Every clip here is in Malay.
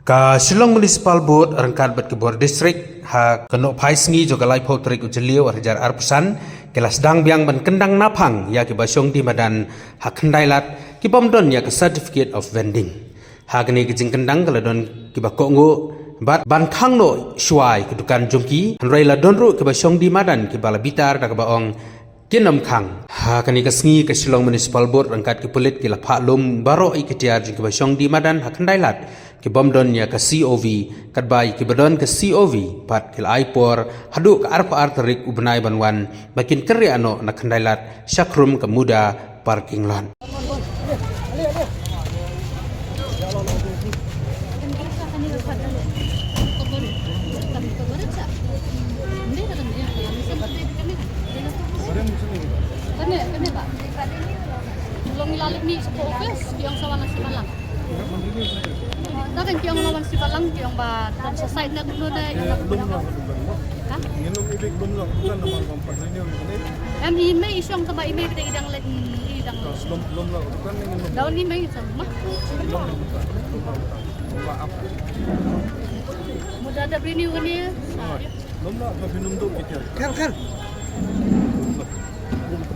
Ka Shillong Municipal Board rangkat bat ke Bor District ha kenok pai sengi juga lai pau terik ujeliu arjar arpusan kelas dang biang ban kendang napang ya ke basyong di madan ha kendailat ki pomdon ya ke certificate of vending ha kini ke jing kendang kala don ki ba kongo bat ban khang no shuai ke dukan jongki hanrai la don ru ke basyong di madan ki bala bitar da ke baong kinam khang ha kani ka sengi ke Shillong Municipal Board rangkat ke pulit ki la pha lum baro i ke tiar jing ke basyong di madan ha kendailat ki bomdon ya ke COV kadbai ki badon ke COV pat kil aipor hadu ke arpa arterik ubnai banwan bakin keri ano na kendailat syakrum ke muda parking lot. Belum nilalit ni sa office, yung sa walang sibalang. Dakan yung walang sibalang, yung ba sa side na dulu na yung belum. Nginom ibig belum lang bukan naman ang paglinyo ini. Email isyong taba email kita idang Belum lang bukan nginom. daun email sa mah. Maaf. Mudah ada renew kan ya. Belum lah minum dulu kita. Kan.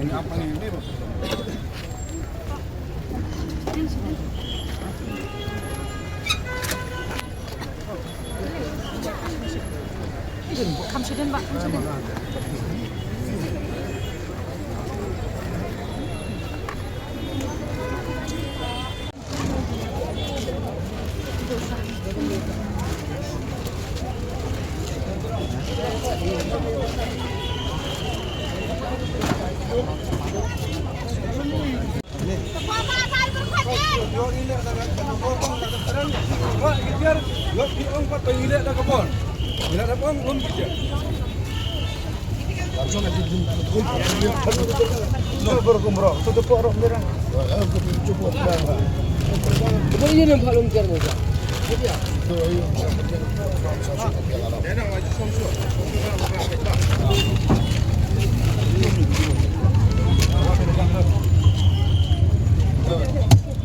Ini apa ini? Kamsidan Pak, kamsidan. Langsung aja berkumrah. Tutup orang merah. Cukup dah. Ini yang paling jarang juga. Ya.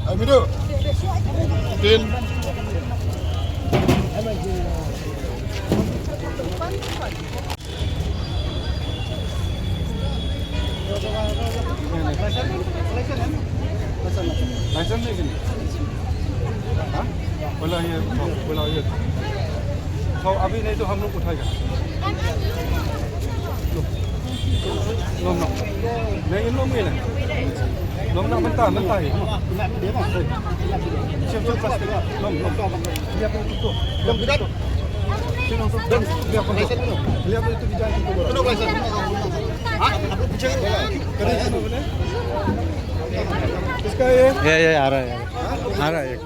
Ayo, Din. License नहीं किनी हाँ बोला ये तो अभी नहीं तो हम लोग उठाएगा लोम नहीं लोम ही नहीं लोम ना बनता ही सिर्फ प्लास्टिक लोम lihat itu लोम बिना lihat itu bicara itu kenapa license हाँ bicara kerja इसका ये आ रहा है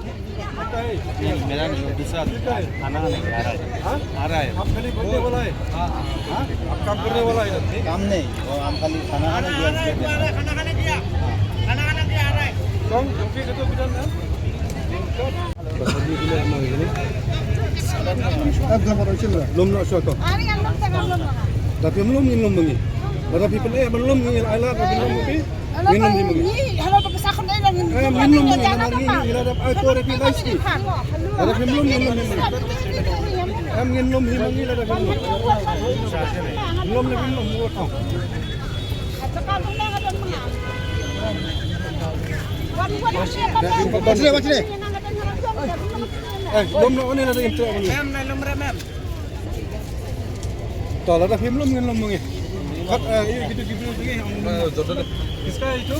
ये मेरा नहीं दूसरा खाना नहीं आ रहा है आप खाली बनने वाला है हाँ आप काम करने वाला है काम नहीं वो हम खाली खाना खाना दिया आ रहा है कौन जोकी के तो बिना ना belum nak suatu. Tapi belum minum lagi. Tapi pelai belum ni alat belum lagi. Minum ni lagi. Hello pagkasakon na lang. Minum ni lagi. Ilalap auto refi lagi. Ada belum minum ni. Minum ni lagi ada belum. Belum ni minum mo. At saka nung mga doon mga. What's belum nak ni ada intro ni. ma'am Tak ada belum minum lagi. Kat gitu lagi. Iska itu?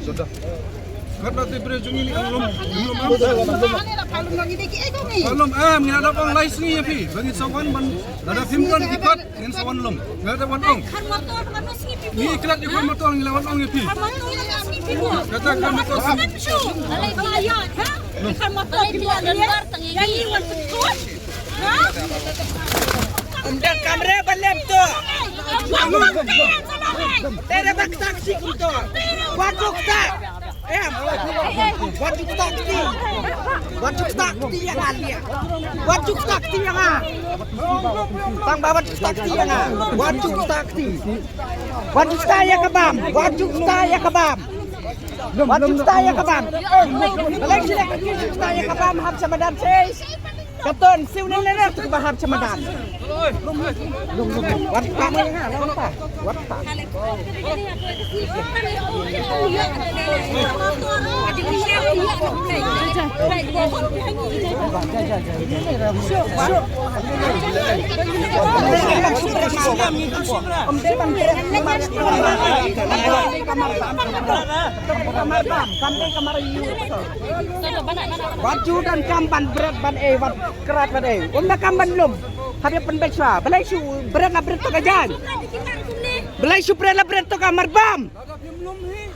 Sudah. Karena tiba jungi ni belum belum ada orang lain ni ya pi. Bagi sawan ban ada filmkan kipat dengan sawan lom. Ada wan ong. Ni kelat di kon motor ngelawan ong ya pi. Kata kan motor. Alay bayad, ha? Ikan motor dibuat lembar yang iwan betul. Ha? Undang kamera balem tu. Tere bak taksi tu. Waduk tak. Waduk tak ti. Waduk tak ti yang alia. Waduk tak ti yang ah. Tang bawa tak ti yang ah. Waduk tak ti. Waduk tak ya kebam. Waduk tak ya kebam. Wat juta ya kapan? Balik sila ka juta ya kapan hab sa madan say. Katon siw na na to bahab sa madan. Wat pa mo nga, lawan pa. Wat pa. Baju dan kampan berat ban wat kerat ban Unda kampan lum. Hari penbesar. Belai su berat na berat to kajan. Belai su berat na berat to kamar bam.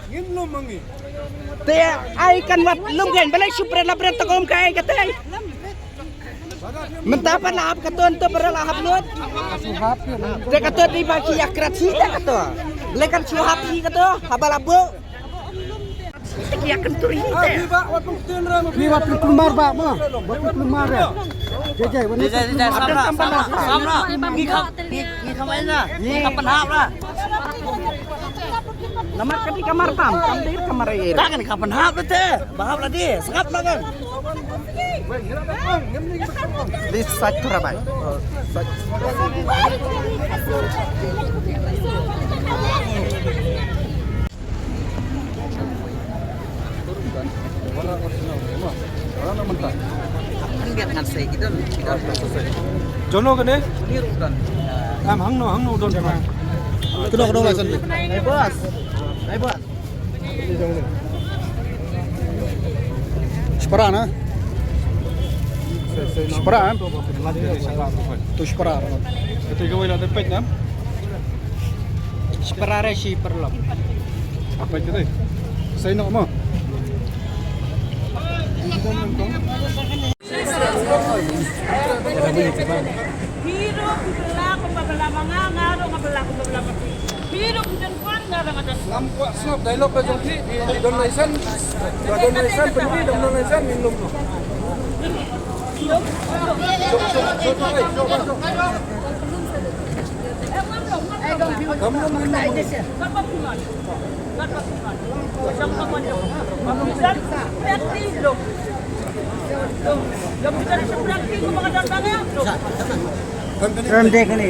Ngimlum mangi. Te ai kan wat lum kan belai su berat na berat to kom kai katay. Mentapan lahap katon to berat lahap lut. Te katon di baki akrat si te kato. Lekan suhap si kato habalabo. Kia kenturi te. Biba wat pungtin ra mo. Biwat kelemar ba mo. Wat kelemar ya. Jajaiวันนี้ Samra. Ni kamain na. Ni kapan hap lah. Nama kadi kamar pam, kamdir kamar air. Kan kapan hap lah teh. Bahap lah dia. Sengap lah kan. Di saktur apa? Biar ngan say gitu. Jono kene? Am hangno don. Kedok lah san. Naik bos. Separa na. Separa. Tu separa. Ito gawin natin pet na. Seperare si perlom. Apa itu teh? Say no mo. Biro pibela ko pabala mga ngaro nga bala ko pabala pati. Biro kudan kwan nga nga das. Lampu snap dialog ka jong di donation. Donation penti donation minum. Rendek ni.